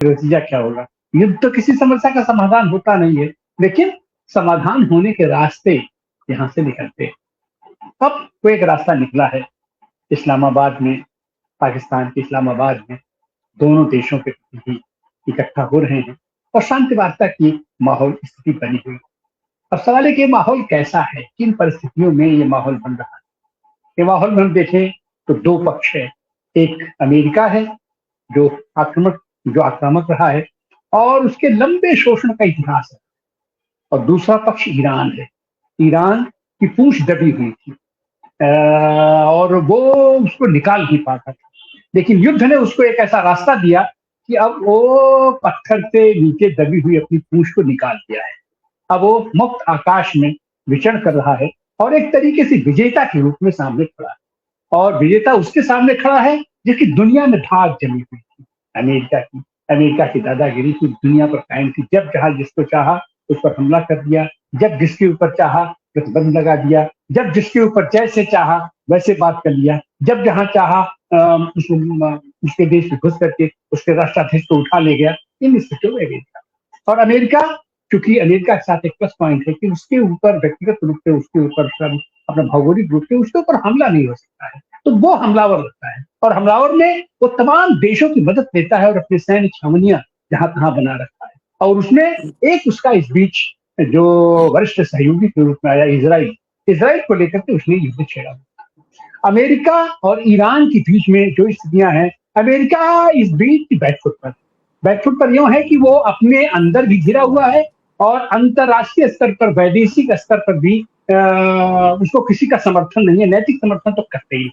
नतीजा क्या होगा। युद्ध तो किसी समस्या का समाधान होता नहीं है, लेकिन समाधान होने के रास्ते यहाँ से निकलते हैं। अब कोई एक रास्ता निकला है इस्लामाबाद में, पाकिस्तान के इस्लामाबाद में दोनों देशों के प्रतिनिधि इकट्ठा हो रहे हैं और शांति वार्ता की माहौल स्थिति बनी हुई। अब सवाल है कि ये माहौल कैसा है, किन परिस्थितियों में ये माहौल बन रहा है। ये माहौल में हम देखें तो दो पक्ष है, एक अमेरिका है जो आक्रामक रहा है और उसके लंबे शोषण का इतिहास है, और दूसरा पक्ष ईरान है। ईरान की पूंछ दबी हुई थी और वो उसको निकाल नहीं पाता था, लेकिन युद्ध ने उसको एक ऐसा रास्ता दिया कि अब वो पत्थर से नीचे दबी हुई अपनी पूंछ को निकाल दिया है। अब वो मुक्त आकाश में विचरण कर रहा है और एक तरीके से विजेता के रूप में सामने खड़ा है। और विजेता उसके सामने खड़ा है जिसकी दुनिया में धाक जमी हुई थी, अमेरिका की दादागिरी पूरी दुनिया पर कायम थी। जब जहां जिसको चाहा उस पर हमला कर दिया, जब जिसके ऊपर चाहा प्रतिबंध लगा दिया, जब जिसके ऊपर जैसे चाहा वैसे बात कर लिया, जब जहां चाहा उसके देश में घुस करके उसके राष्ट्राध्यक्ष को उठा ले गया। इन स्थितियों में अमेरिका, और अमेरिका, क्योंकि अमेरिका के साथ एक प्लस पॉइंट है कि उसके ऊपर व्यक्तिगत रूप से उसके ऊपर अपना भौगोलिक रूप से उसके ऊपर हमला नहीं हो सकता है, तो वो हमलावर होता है और हमलावर में वो तमाम देशों की मदद लेता है और अपने सैन्य छावनियां जहां तहां बना रखा है। और उसमें एक उसका इस बीच जो वरिष्ठ सहयोगी के रूप में आया इसराइल को लेकर के उसने युद्ध छेड़ा। अमेरिका और ईरान के बीच में जो स्थितियां हैं, अमेरिका इस बीच बैकफुट पर यूं है कि वो अपने अंदर भी घिरा हुआ है और अंतरराष्ट्रीय स्तर पर, वैदेशिक स्तर पर भी उसको किसी का समर्थन नहीं है, नैतिक समर्थन तो करते ही।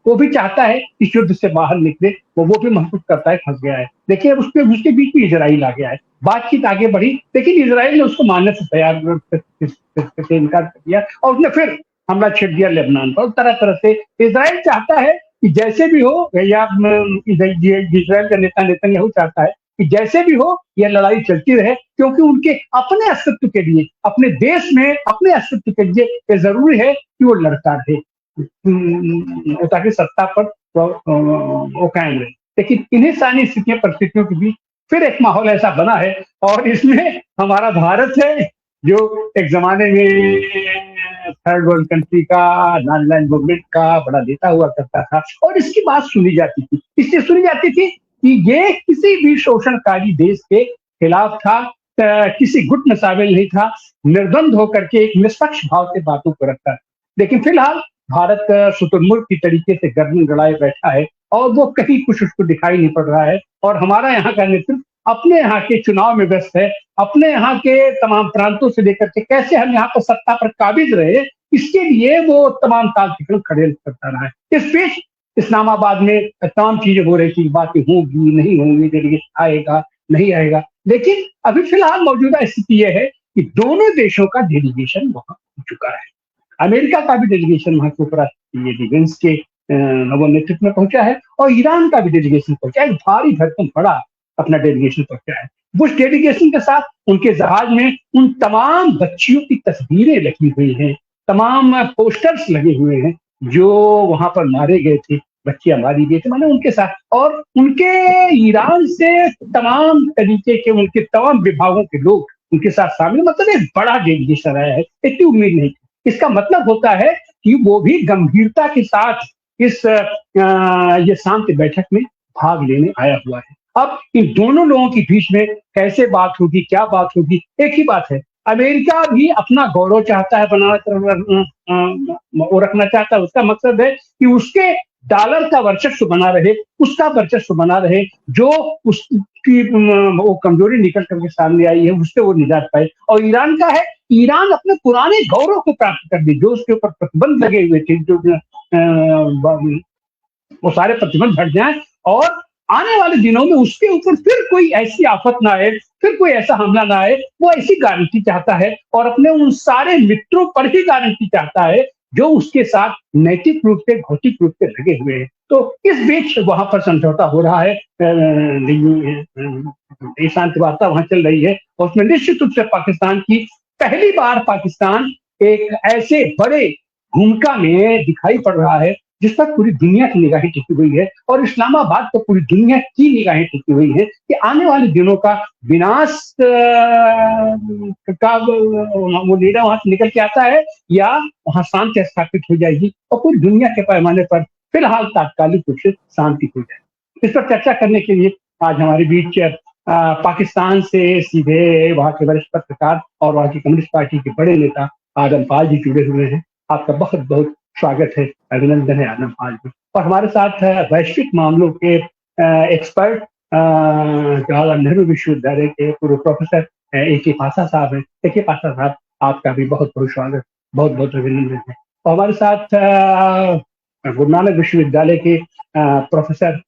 वो भी चाहता है इस युद्ध से बाहर निकले, वो भी महसूस करता है फंस गया है। देखिए उसके बीच में इजराइल आ गया है, बातचीत आगे बढ़ी, लेकिन इजराइल ने उसको मानने से इनकार कर दिया और उसने फिर हमला छेड़ दिया लेबनान पर। तरह तरह से इजराइल चाहता है कि जैसे भी हो, या इजराइल का नेतन्याहू चाहता है कि जैसे भी हो यह लड़ाई चलती रहे, क्योंकि उनके अपने अस्तित्व के लिए, अपने देश में अपने अस्तित्व के लिए ये जरूरी है कि वो लड़ता रहे ताकि सत्ता पर वो कायम रहे। लेकिन इन्हीं सारी परिस्थितियों के बीच फिर एक माहौल ऐसा बना है और इसमें हमारा भारत है जो एक जमाने में थर्ड वर्ल्ड कंट्री का, नॉन लैंड मूवमेंट का बड़ा नेता हुआ करता था और इसकी बात सुनी जाती थी। इसलिए सुनी जाती थी कि ये किसी भी शोषणकारी देश के खिलाफ था, किसी गुट में शामिल नहीं था, निर्द्वंद होकर के एक निष्पक्ष भाव से बातों को रखता था। लेकिन फिलहाल भारत शुतुरमुर्ग की तरीके से गर्दन गड़ाए बैठा है और वो कहीं कुछ उसको दिखाई नहीं पड़ रहा है। और हमारा यहाँ का नेतृत्व अपने यहाँ के चुनाव में व्यस्त है, अपने यहाँ के तमाम प्रांतों से लेकर के कैसे हम यहाँ पर सत्ता पर काबिज रहे, इसके लिए वो तमाम ताकत खड़े करता रहा है। इस बीच इस्लामाबाद में तमाम चीजें हो रही थी, बातें होंगी नहीं होंगी, डेलीगेशन आएगा नहीं आएगा, लेकिन अभी फिलहाल मौजूदा स्थिति यह है कि दोनों देशों का डेलीगेशन वहां हो चुका है। अमेरिका का भी डेलीगेशन वहां के उपराष्ट्रपति वेंस के नवो नेतृत्व में पहुंचा है और ईरान का भी डेलीगेशन पहुंचा है, भारी भरकम बड़ा अपना डेलीगेशन पहुंचा है। बुश डेलीगेशन के साथ उनके जहाज में उन तमाम बच्चियों की तस्वीरें लगी हुई हैं, तमाम पोस्टर्स लगे हुए हैं जो वहां पर मारे गए थे, बच्चियां मारी गई थी, मैंने उनके साथ, और उनके ईरान से तमाम तरीके के उनके तमाम विभागों के लोग उनके साथ शामिल, मतलब एक बड़ा डेलीगेशन आया है, इतनी उम्मीद नहीं। इसका मतलब होता है कि वो भी गंभीरता के साथ इस ये शांति बैठक में भाग लेने आया हुआ है। अब इन दोनों लोगों के बीच में कैसे बात होगी, क्या बात होगी, एक ही बात है, अमेरिका भी अपना गौरव चाहता है वो रखना चाहता है। उसका मकसद है कि उसके डॉलर का वर्चस्व बना रहे, उसका वर्चस्व बना रहे, जो उसकी वो कमजोरी निकल करके सामने आई है उससे वो निजात पाए। और ईरान का है, ईरान अपने पुराने गौरव को प्राप्त कर दे, जो उसके ऊपर प्रतिबंध लगे हुए थे, जो वो सारे प्रतिबंध हट जाएं और आने वाले दिनों में उसके ऊपर फिर कोई ऐसी आफत ना आए, फिर कोई ऐसा हमला ना आए, वो ऐसी गारंटी चाहता है और अपने उन सारे मित्रों पर ही गारंटी चाहता है जो उसके साथ नैतिक रूप से, भौतिक रूप से लगे हुए हैं। तो इस बीच वहां पर समझौता हो रहा है, शांति वार्ता वहां चल रही है और उसमें निश्चित रूप से पाकिस्तान की पहली बार पाकिस्तान एक ऐसे बड़े भूमिका में दिखाई पड़ रहा है जिस पर पूरी दुनिया की निगाहें टिकी हुई है, और इस्लामाबाद पर पूरी दुनिया की निगाहें टिकी हुई है कि आने वाले दिनों का विनाश का वो लीडर वहां से निकल के आता है, या वहां शांति स्थापित हो जाएगी और पूरी दुनिया के पैमाने पर फिलहाल तात्कालिक रूप से शांति हो जाए। इस पर चर्चा करने के लिए आज हमारे बीच पाकिस्तान से सीधे वहां के वरिष्ठ पत्रकार और वहां की कम्युनिस्ट पार्टी के बड़े नेता आदम पाल जी जुड़े हुए हैं। आपका बहुत बहुत स्वागत है, अभिनंदन है आदम पाल जी। और हमारे साथ वैश्विक मामलों के एक्सपर्ट जवाहरलाल नेहरू विश्वविद्यालय के पूर्व प्रोफेसर ए के पासा साहब हैं। ए के पासा साहब, आपका भी बहुत बहुत स्वागत, बहुत बहुत अभिनंदन है। और हमारे साथ गुरु नानक विश्वविद्यालय के प्रोफेसर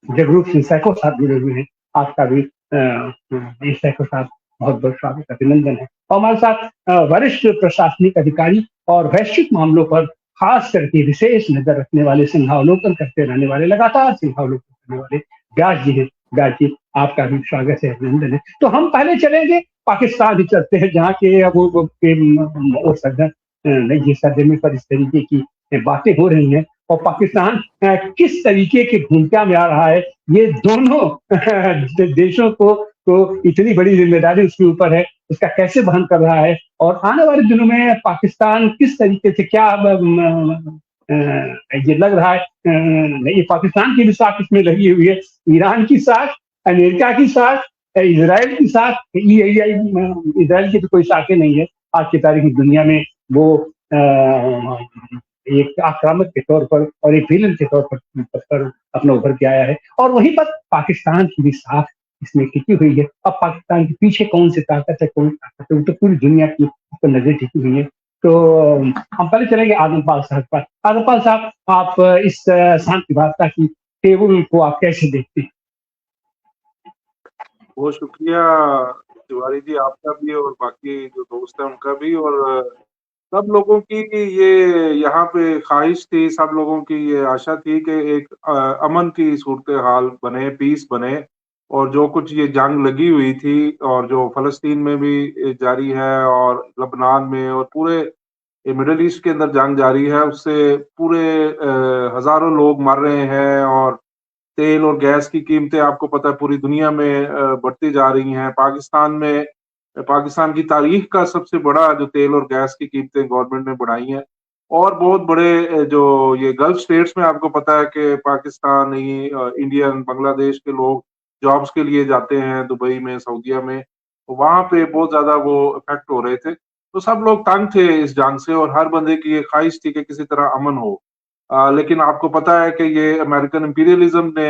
जगरूप सिंह सैको साहब जुड़े हुए हैं। आपका भी सैको साहब बहुत बहुत स्वागत, अभिनंदन है। और हमारे साथ वरिष्ठ प्रशासनिक अधिकारी और वैश्विक मामलों पर खास करके विशेष नजर रखने वाले, सिंहावलोकन करते रहने वाले, लगातार सिंहावलोकन करने वाले व्यास जी हैं। व्यास जी, आपका भी स्वागत है, अभिनंदन है। तो हम पहले चलेंगे पाकिस्तान ही चलते हैं, जहाँ के वो सदन नई सदन पर इस तरीके की बातें हो रही हैं, और पाकिस्तान किस तरीके की भूमिका में आ रहा है। ये दोनों देशों को तो इतनी बड़ी जिम्मेदारी उसके ऊपर है, उसका कैसे वहन कर रहा है, और आने वाले दिनों में पाकिस्तान किस तरीके से क्या ये लग रहा है। ये पाकिस्तान की भी साख इसमें लगी हुई है, ईरान की साख, अमेरिका की साख, इसराइल की साख। इसराइल की तो कोई साखें नहीं है आज की तारीख की दुनिया में। वो एक आक्रामक के तौर पर और एक विलन के तौर पर अपना उभर के आया है, और वहीं पर पाकिस्तान की भी साख इसमें टिकी हुई है। अब पाकिस्तान के पीछे कौन सी ताकत है, कौन ताकत है, वो तो पूरी दुनिया की ऊपर नजर टिकी हुई है। तो हम पहले चलेंगे आदम पाल साहब पर। आदम पाल साहब, आप इस शांति वार्ता की टेबल को आप कैसे देखते हैं? बहुत शुक्रिया तिवारी जी, आपका भी और बाकी जो दोस्त हैं उनका भी, और सब लोगों की ये यहाँ पे ख्वाहिश थी, सब लोगों की ये आशा थी कि एक अमन की सूरत हाल बने, पीस बने। और जो कुछ ये जंग लगी हुई थी और जो फलस्तीन में भी जारी है और लबनान में और पूरे मिडिल ईस्ट के अंदर जंग जारी है, उससे पूरे हजारों लोग मर रहे हैं, और तेल और गैस की कीमतें आपको पता है पूरी दुनिया में बढ़ती जा रही हैं। पाकिस्तान की तारीख का सबसे बड़ा जो तेल और गैस की कीमतें गवर्नमेंट ने बढ़ाई हैं। और बहुत बड़े जो ये गल्फ स्टेट्स में आपको पता है कि पाकिस्तान इंडियन बांग्लादेश के लोग जॉब्स के लिए जाते हैं दुबई में, सऊदीया में, तो वहां पे बहुत ज्यादा वो इफेक्ट हो रहे थे। तो सब लोग तंग थे इस जंग से, और हर बंदे की ये ख्वाहिश थी कि किसी तरह अमन हो। लेकिन आपको पता है कि ये अमेरिकन इंपीरियलिज्म ने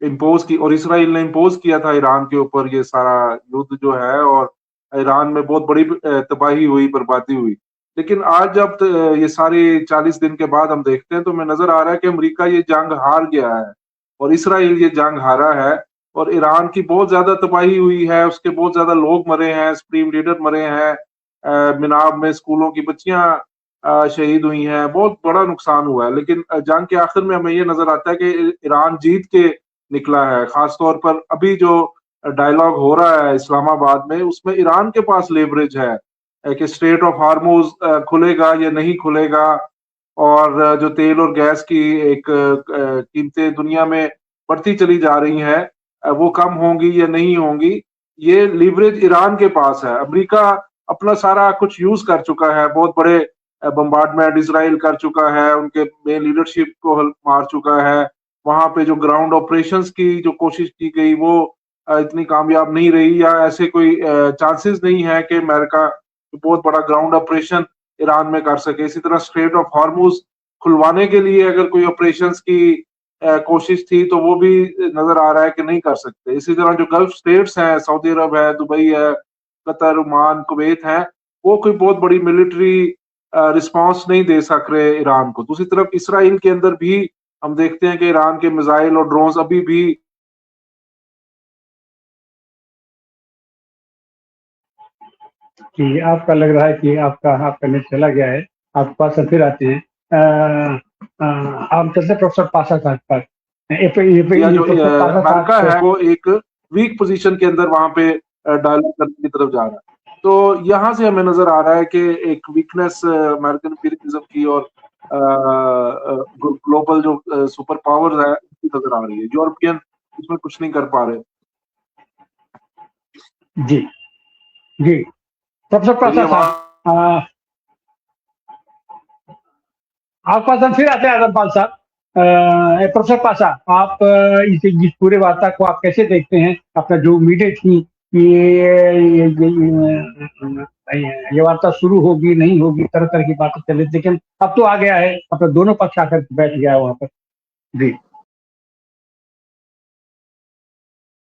इम्पोज की, और इसराइल ने इम्पोज किया था ईरान के ऊपर ये सारा युद्ध जो है, और ईरान में बहुत बड़ी तबाही हुई, बर्बादी हुई। लेकिन आज जब ये सारी 40 दिन के बाद हम देखते हैं तो हमें नजर आ रहा है कि अमेरिका ये जंग हार गया है और इसराइल ये जंग हारा है, और ईरान की बहुत ज्यादा तबाही हुई है, उसके बहुत ज्यादा लोग मरे हैं, सुप्रीम लीडर मरे हैं, मिनाब में स्कूलों की बच्चियां शहीद हुई हैं, बहुत बड़ा नुकसान हुआ है। लेकिन जंग के आखिर में हमें ये नजर आता है कि ईरान जीत के निकला है। खासतौर पर अभी जो डायलॉग हो रहा है इस्लामाबाद में, उसमें ईरान के पास लेवरेज है कि स्ट्रेट ऑफ हार्मोज खुलेगा या नहीं खुलेगा, और जो तेल और गैस की एक कीमतें दुनिया में बढ़ती चली जा रही हैं, वो कम होंगी या नहीं होंगी, ये लीवरेज ईरान के पास है। अमेरिका अपना सारा कुछ यूज कर चुका है, बहुत बड़े बम्बार्डमेंट इसराइल कर चुका है, उनके मेन लीडरशिप को मार चुका है। वहां पे जो ग्राउंड ऑपरेशंस की जो कोशिश की गई वो इतनी कामयाब नहीं रही, या ऐसे कोई चांसेस नहीं है कि अमेरिका बहुत बड़ा ग्राउंड ऑपरेशन ईरान में कर सके। इसी तरह स्ट्रेट ऑफ हॉर्मुज खुलवाने के लिए अगर कोई ऑपरेशंस की कोशिश थी तो वो भी नजर आ रहा है कि नहीं कर सकते। इसी तरह जो गल्फ स्टेट्स हैं, सऊदी अरब है, दुबई है, कतर, ओमान, कुवैत है, वो कोई बहुत बड़ी मिलिट्री रिस्पांस नहीं दे सक रहे ईरान को। दूसरी तरफ इसराइल के अंदर भी हम देखते हैं कि ईरान के मिसाइल और ड्रोन्स अभी भी कि आपका लग रहा है कि आपका नेट चला गया है, आप पास फिर आते हैं। आप चलते प्रोफेसर पासा साहब पर। जो अमेरिका है वो एक वीक पोजीशन के अंदर वहां पे डायलॉग करने की तरफ जा रहा है। तो यहाँ से हमें नजर आ रहा है कि एक वीकनेस अमेरिकन इंपीरियलिज्म की और ग्लोबल जो सुपर पावर्स है उसकी नजर आ रही है। यूरोपियन इसमें कुछ नहीं कर पा रहे। जी जी। प्रोफेसर चलिए पासा साहब, आपके पास हम फिर आते हैं आजमपाल साहब। प्रोफेसर पासा, आप इस पूरे वार्ता को आप कैसे देखते हैं? अपना जो उम्मीदें थी कि ये वार्ता शुरू होगी नहीं होगी, तरह तरह की बातें चल रही, लेकिन अब तो आ गया है, अपना दोनों पक्ष आकर बैठ गया है वहां पर। जी